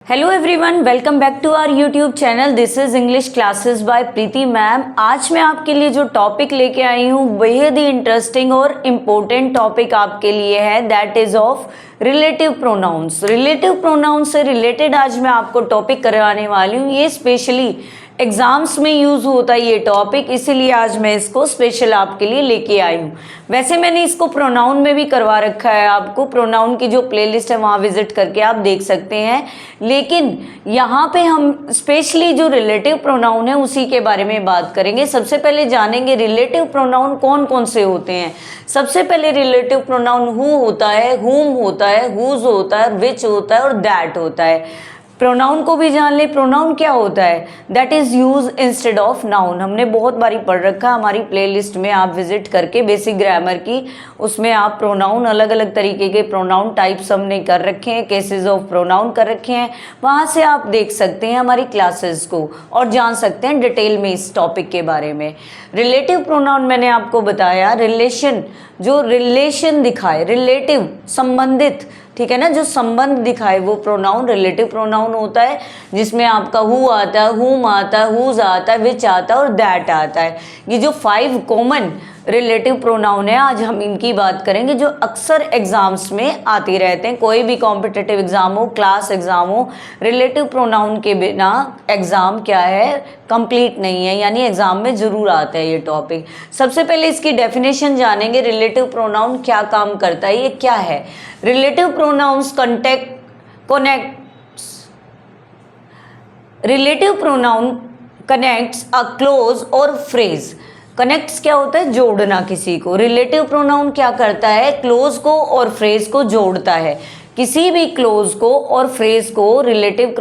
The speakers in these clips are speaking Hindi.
Hello everyone, welcome back to our YouTube channel. This is English classes by Preeti ma'am. आज मैं आपके लिए जो टॉपिक लेके आई हूँ बेहद ही इंटरेस्टिंग और इम्पोर्टेंट टॉपिक आपके लिए है, that is of relative pronouns. Relative pronouns से रिलेटेड आज मैं आपको टॉपिक करवाने वाली हूँ। ये स्पेशली एग्जाम्स में यूज होता है ये टॉपिक, इसीलिए आज मैं इसको स्पेशल आपके लिए लेके आई हूँ। वैसे मैंने इसको प्रोनाउन में भी करवा रखा है, आपको प्रोनाउन की जो प्लेलिस्ट है वहाँ विजिट करके आप देख सकते हैं, लेकिन यहाँ पे हम स्पेशली जो रिलेटिव प्रोनाउन है उसी के बारे में बात करेंगे। सबसे पहले जानेंगे रिलेटिव प्रोनाउन कौन कौन से होते हैं। सबसे पहले रिलेटिव प्रोनाउन हु होता है, हुम होता है, हुज होता है, विच होता है और दैट होता है। प्रोनाउन को भी जान ले। प्रोनाउन क्या होता है? That is use instead of noun. हमने बहुत बारी पढ़ रखा है, हमारी प्लेलिस्ट में आप विजिट करके बेसिक ग्रामर की, उसमें आप प्रोनाउन अलग अलग तरीके के प्रोनाउन टाइप्स हमने कर रखे हैं, केसेस ऑफ प्रोनाउन कर रखे हैं, वहाँ से आप देख सकते हैं हमारी क्लासेस को और जान सकते हैं डिटेल में इस टॉपिक के बारे में। रिलेटिव प्रोनाउन मैंने आपको बताया, रिलेशन, जो रिलेशन दिखाए, रिलेटिव संबंधित, ठीक है ना, जो संबंध दिखाए वो प्रोनाउन रिलेटिव प्रोनाउन होता है, जिसमें आपका हु आता है, हुम आता है, हुज आता है, विच आता है और दैट आता है। ये जो 5 कॉमन रिलेटिव प्रोनाउन है, आज हम इनकी बात करेंगे, जो अक्सर एग्जाम्स में आते रहते हैं। कोई भी कॉम्पिटिटिव एग्जाम हो, क्लास एग्जाम हो, रिलेटिव प्रोनाउन के बिना एग्जाम क्या है, कंप्लीट नहीं है, यानी एग्जाम में जरूर आता है ये टॉपिक। सबसे पहले इसकी डेफिनेशन जानेंगे, रिलेटिव प्रोनाउन क्या काम करता है, ये क्या है। Relative pronouns relative pronoun connects a close और फ्रेज। कनेक्ट्स क्या होता है? जोड़ना किसी को। रिलेटिव प्रोनाउन क्या करता है? क्लोज को और फ्रेज को जोड़ता है। किसी भी क्लोज को और फ्रेज को रिलेटिव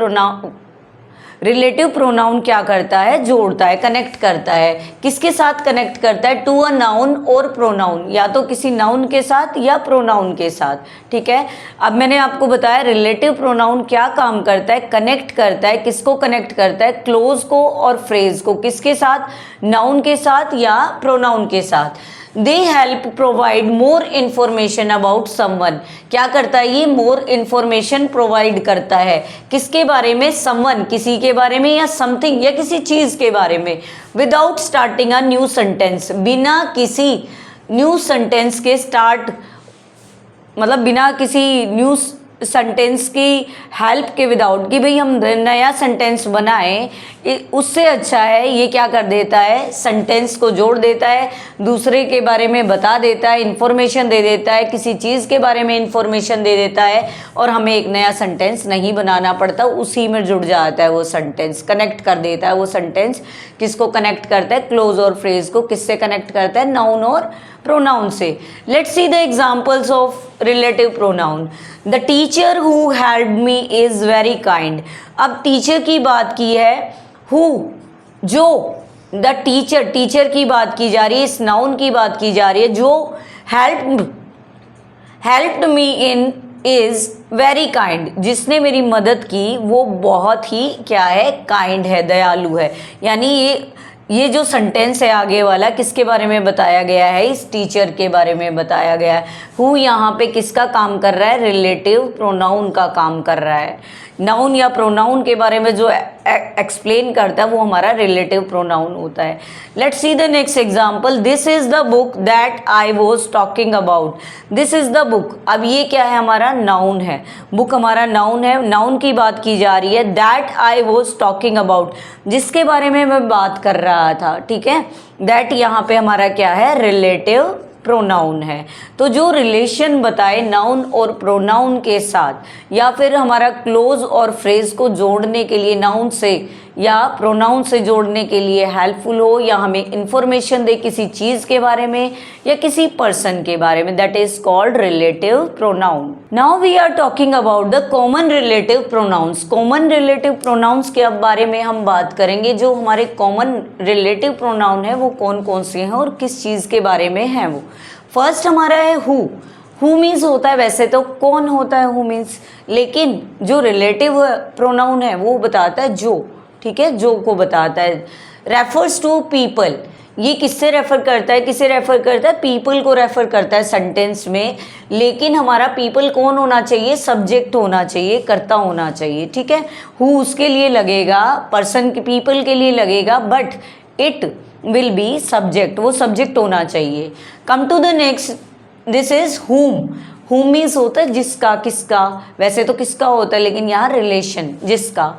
प्रोनाउन क्या करता है? जोड़ता है, कनेक्ट करता है। किसके साथ कनेक्ट करता है? टू अ नाउन और प्रोनाउन, या तो किसी नाउन के साथ या प्रोनाउन के साथ, ठीक है। अब मैंने आपको बताया रिलेटिव प्रोनाउन क्या काम करता है, कनेक्ट करता है। किसको कनेक्ट करता है? क्लोज को और फ्रेज को। किसके साथ? नाउन के साथ या प्रोनाउन के साथ। They help provide more information about someone. क्या करता है ये? मोर इन्फॉर्मेशन प्रोवाइड करता है। किसके बारे में? समवन, किसी के बारे में, या समथिंग, या किसी चीज के बारे में। Without starting a new sentence, बिना किसी न्यू सेंटेंस के स्टार्ट, मतलब बिना किसी न्यू सेंटेंस की हेल्प के, विदाउट कि भाई हम नया सेंटेंस बनाएं, उससे अच्छा है ये क्या कर देता है? सेंटेंस को जोड़ देता है, दूसरे के बारे में बता देता है, इंफॉर्मेशन दे देता है, किसी चीज़ के बारे में इंफॉर्मेशन दे देता है और हमें एक नया सेंटेंस नहीं बनाना पड़ता, उसी में जुड़ जाता है वो सेंटेंस, कनेक्ट कर देता है वो सेंटेंस। किसको कनेक्ट करता है? क्लोज और फ्रेज को। किससे कनेक्ट करता है? नाउन और प्रोनाउन से। Let's see the examples of relative pronoun. The teacher who helped me is very kind. अब टीचर की बात की है, हु, जो, द टीचर, टीचर की बात की जा रही है, इस नाउन की बात की जा रही है, जो helped me in is very kind, जिसने मेरी मदद की वो बहुत ही क्या है? काइंड है, दयालु है। यानी ये जो सेंटेंस है आगे वाला, किसके बारे में बताया गया है? इस टीचर के बारे में बताया गया है। हु यहाँ पे किसका काम कर रहा है? रिलेटिव प्रोनाउन का काम कर रहा है। नाउन या प्रोनाउन के बारे में जो एक्सप्लेन करता है वो हमारा रिलेटिव प्रोनाउन होता है। Let's see the next example. This is the book that I was talking about. This is the book, अब ये क्या है? हमारा नाउन है। बुक हमारा नाउन है, नाउन की बात की जा रही है। That I was talking about, जिसके बारे में मैं बात कर रहा था, ठीक है। दैट यहाँ पे हमारा क्या है? रिलेटिव प्रोनाउन है। तो जो रिलेशन बताए नाउन और प्रोनाउन के साथ, या फिर हमारा क्लोज और फ्रेज को जोड़ने के लिए, नाउन से या प्रोनाउन से जोड़ने के लिए हेल्पफुल हो, या हमें इंफॉर्मेशन दे किसी चीज के बारे में या किसी पर्सन के बारे में, that is called relative pronoun. Now we are talking about the common relative pronouns. Common relative pronouns के बारे में हम बात करेंगे। जो हमारे कॉमन रिलेटिव प्रोनाउन है वो कौन कौन से हैं और किस चीज के बारे में है वो। फर्स्ट हमारा है हु। हु मीन्स होता है, वैसे तो कौन होता है हु मीन्स, लेकिन जो रिलेटिव प्रोनाउन है वो बताता है जो, ठीक है, जो को बताता है। रेफर्स टू पीपल, ये किससे रेफर करता है, किसे रेफर करता है, पीपल को रेफर करता है सेंटेंस में, लेकिन हमारा पीपल कौन होना चाहिए, सब्जेक्ट होना चाहिए, कर्ता होना चाहिए, ठीक है। हु उसके लिए लगेगा, पर्सन के पीपल के लिए लगेगा, but it will be subject, वो सब्जेक्ट होना चाहिए। Come to the next, this is whom। whom means होता है जिसका, किसका, वैसे तो किसका होता है लेकिन यहाँ रिलेशन, जिसका।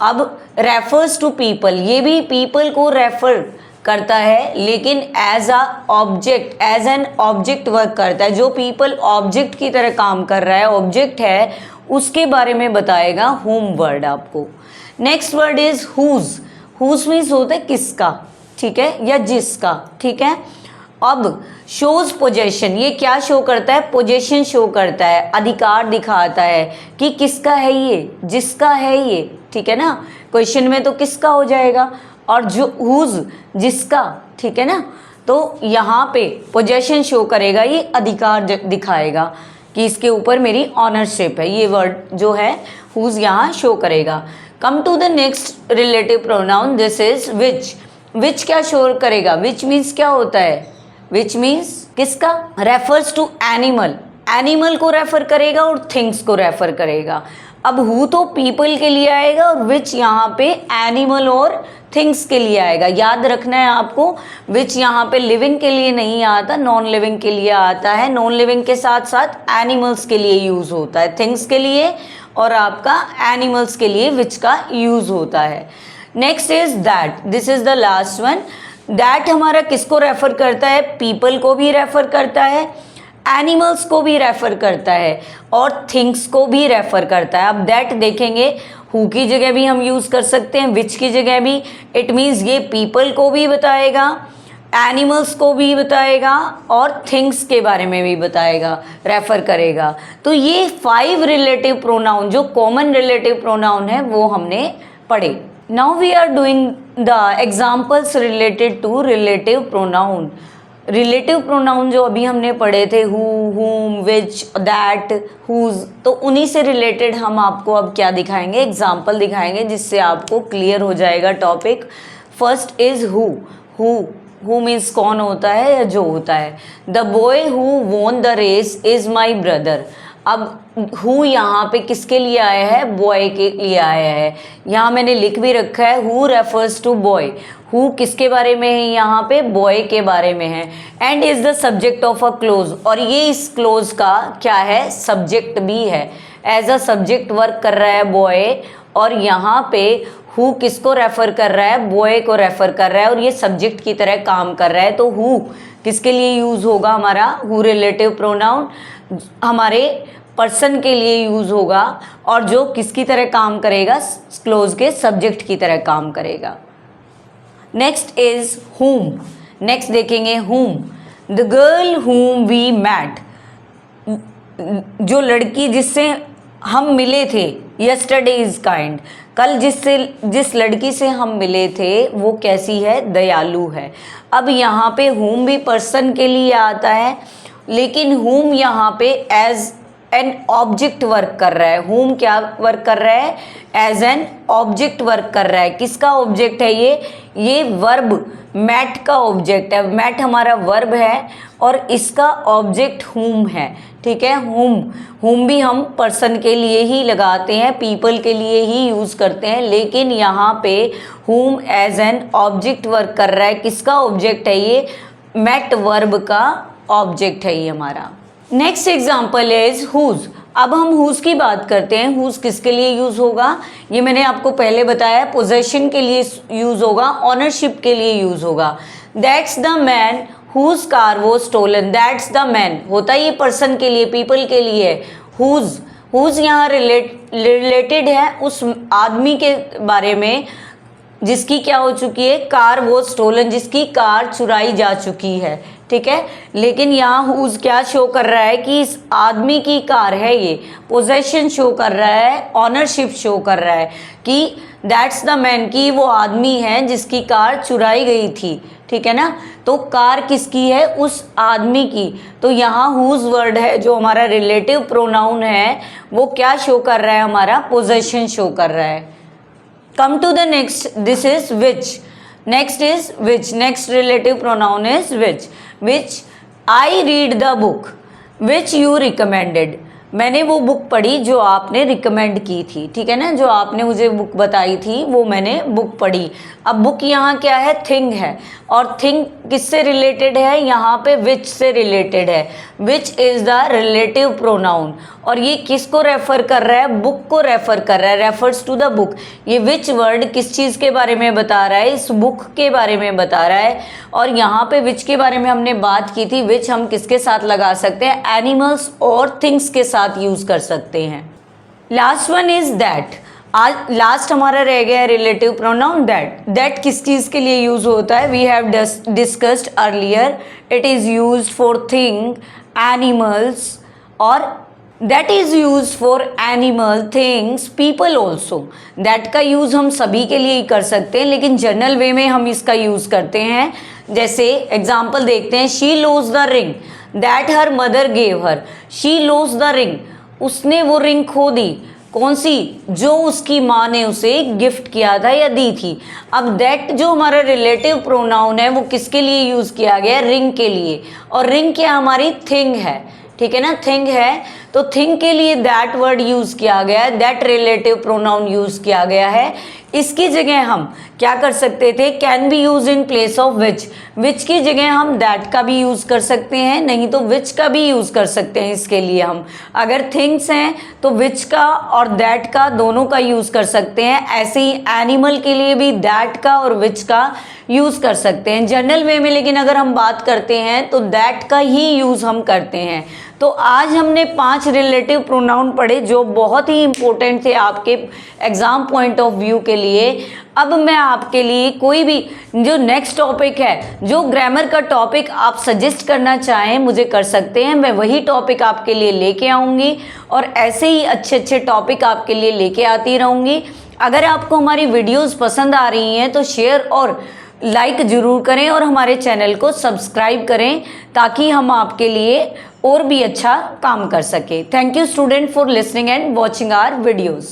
अब रेफर्स टू पीपल, ये भी पीपल को रेफर करता है लेकिन as a object, as an object work करता है। जो पीपल ऑब्जेक्ट की तरह काम कर रहा है, ऑब्जेक्ट है, उसके बारे में बताएगा whom वर्ड आपको। Next word is whose। whose means होता है किसका, ठीक है, या जिसका, ठीक है। अब शोज पोजेशन, ये क्या शो करता है, पोजेशन शो करता है, अधिकार दिखाता है कि किसका है ये, जिसका है ये, ठीक है ना। क्वेश्चन में तो किसका हो जाएगा, और जो हुज जिसका, ठीक है ना। तो यहाँ पे पोजेशन शो करेगा, ये अधिकार दिखाएगा कि इसके ऊपर मेरी ऑनरशिप है, ये वर्ड जो है हुज यहाँ शो करेगा। Come to the next relative pronoun, this is which. Which क्या शो करेगा, विच मीन्स क्या होता है, विच मीन्स किसका, रेफर्स टू एनिमल, एनिमल को रेफर करेगा और थिंग्स को रेफर करेगा। अब हु तो पीपल के लिए आएगा और विच यहाँ पे एनिमल और थिंग्स के लिए आएगा। याद रखना है आपको, विच यहाँ पे लिविंग के लिए नहीं आता, नॉन लिविंग के लिए आता है। नॉन लिविंग के साथ साथ एनिमल्स के लिए यूज होता है, थिंग्स के लिए और आपका एनिमल्स के लिए विच का यूज होता है। Next is that, this is the last one. That हमारा किसको रेफर करता है, पीपल को भी रेफर करता है, एनिमल्स को भी रेफर करता है और थिंग्स को भी रेफर करता है। अब दैट देखेंगे, हु की जगह भी हम यूज़ कर सकते हैं, विच की जगह भी। इट मीन्स ये पीपल को भी बताएगा, एनिमल्स को भी बताएगा और थिंग्स के बारे में भी बताएगा, रेफर करेगा। तो ये 5 रिलेटिव प्रोनाउन, जो कॉमन रिलेटिव प्रोनाउन है, वो हमने पढ़े। Now we are doing the examples related to relative pronoun. Relative pronoun जो अभी हमने पढ़े थे, हु, हुम, विच, दैट, हुज, तो उन्हीं से रिलेटेड हम आपको अब क्या दिखाएंगे, एग्जाम्पल दिखाएंगे, जिससे आपको क्लियर हो जाएगा topic. First is who. Who means कौन होता है या जो होता है। The boy who won the race is my brother. अब हु यहाँ पे किसके लिए आया है, बॉय के लिए आया है। यहाँ मैंने लिख भी रखा है, who refers to boy. Who किसके बारे में है, यहाँ पे बॉय के बारे में है। And is the subject of a close, और ये इस क्लोज का क्या है, सब्जेक्ट भी है। एज अ सब्जेक्ट वर्क कर रहा है बॉय, और यहाँ पे हु किसको रेफर कर रहा है, बॉय को रेफर कर रहा है, और ये सब्जेक्ट की तरह काम कर रहा है। तो हु किसके लिए यूज होगा, हमारा हु रिलेटिव प्रोनाउन हमारे पर्सन के लिए यूज होगा, और जो किसकी तरह काम करेगा, क्लोज के सब्जेक्ट की तरह काम करेगा। Next is whom। नेक्स्ट देखेंगे whom। The girl whom we met, जो लड़की जिससे हम मिले थे, यस्टरडे इज काइंड, कल जिस लड़की से हम मिले थे वो कैसी है, दयालु है। अब यहाँ पे whom भी पर्सन के लिए आता है, लेकिन whom यहाँ पे एज एन ऑब्जेक्ट वर्क कर रहा है। whom क्या वर्क कर रहा है, एज एन ऑब्जेक्ट वर्क कर रहा है। किसका ऑब्जेक्ट है ये वर्ब मैट का ऑब्जेक्ट है। मैट हमारा वर्ब है और इसका ऑब्जेक्ट whom है, ठीक है। whom भी हम पर्सन के लिए ही लगाते हैं, पीपल के लिए ही यूज करते हैं, लेकिन यहाँ पे whom as an object work कर रहा है। किसका ऑब्जेक्ट है ये, मैट वर्ब का ऑब्जेक्ट है ये हमारा। Next example is whose. अब हम हुज की बात करते हैं। हुज किसके लिए यूज होगा, ये मैंने आपको पहले बताया, पोजेशन के लिए यूज होगा, ऑनरशिप के लिए यूज होगा। That's the man whose car was stolen. That's the man होता है ये पर्सन के लिए, पीपल के लिए। हुज यहाँ रिलेटेड है उस आदमी के बारे में जिसकी क्या हो चुकी है, कार वो स्टोलन, जिसकी कार चुराई जा चुकी है, ठीक है। लेकिन यहाँ हुज क्या शो कर रहा है कि इस आदमी की कार है, ये पोजेशन शो कर रहा है, ऑनरशिप शो कर रहा है कि दैट्स द मैन, की वो आदमी है जिसकी कार चुराई गई थी, ठीक है ना। तो कार किसकी है, उस आदमी की। तो यहाँ हुज वर्ड है जो हमारा रिलेटिव प्रोनाउन है, वो क्या शो कर रहा है, हमारा पोजेशन शो कर रहा है। Come to the next, this is which. Next is which, next relative pronoun is which I read the book which you recommended, मैंने वो बुक पढ़ी जो आपने रिकमेंड की थी, ठीक है ना, जो आपने मुझे बुक बताई थी वो मैंने बुक पढ़ी। अब बुक यहाँ क्या है, थिंग है, और थिंग किससे रिलेटेड है, यहाँ पे विच से रिलेटेड है। Which is the relative pronoun, और ये किसको रेफर कर रहा है, बुक को रेफर कर रहा है, रेफर्स टू द बुक। ये विच वर्ड किस चीज़ के बारे में बता रहा है, इस बुक के बारे में बता रहा है। और यहाँ पे विच के बारे में हमने बात की थी, विच हम किसके साथ लगा सकते हैं, एनिमल्स और थिंग्स के साथ यूज़ कर सकते हैं। लास्ट वन इज दैट, आज लास्ट हमारा रह गया है रिलेटिव प्रोनाउन दैट। दैट किस चीज़ के लिए यूज़ होता है, we have discussed earlier, it is used for thing, animals, और that is use for animal, things, people also. That का यूज़ हम सभी के लिए ही कर सकते हैं, लेकिन जनरल वे में हम इसका यूज़ करते हैं। जैसे एग्जाम्पल देखते हैं, she lost the ring that her mother gave her, she lost the ring, उसने वो रिंग खो दी, कौन सी, जो उसकी माँ ने उसे गिफ्ट किया था या दी थी। अब दैट जो हमारा रिलेटिव प्रोनाउन है वो किसके लिए यूज़ किया गया, रिंग के लिए, और रिंग क्या हमारी थिंग है, ठीक है ना, थिंग है, तो थिंग के लिए दैट वर्ड यूज़ किया गया है, दैट रिलेटिव प्रोनाउन यूज़ किया गया है। इसकी जगह हम क्या कर सकते थे, can be use in place of which, which की जगह हम दैट का भी यूज़ कर सकते हैं, नहीं तो विच का भी यूज़ कर सकते हैं। इसके लिए हम अगर थिंग्स हैं तो विच का और दैट का दोनों का यूज़ कर सकते हैं। ऐसे ही एनिमल के लिए भी दैट का और विच का यूज़ कर सकते हैं जनरल वे में, लेकिन अगर हम बात करते हैं तो दैट का ही यूज़ हम करते हैं। तो आज हमने 5 रिलेटिव प्रोनाउन पढ़े जो बहुत ही इंपॉर्टेंट थे आपके एग्ज़ाम पॉइंट ऑफ व्यू के लिए। अब मैं आपके लिए कोई भी जो नेक्स्ट टॉपिक है, जो ग्रामर का टॉपिक आप सजेस्ट करना चाहें मुझे कर सकते हैं, मैं वही टॉपिक आपके लिए लेके आऊँगी और ऐसे ही अच्छे अच्छे टॉपिक आपके लिए लेके आती रहूँगी। अगर आपको हमारी वीडियोज़ पसंद आ रही हैं तो शेयर और लाइक ज़रूर करें और हमारे चैनल को सब्सक्राइब करें ताकि हम आपके लिए और भी अच्छा काम कर सके। Thank you student for listening and watching our videos.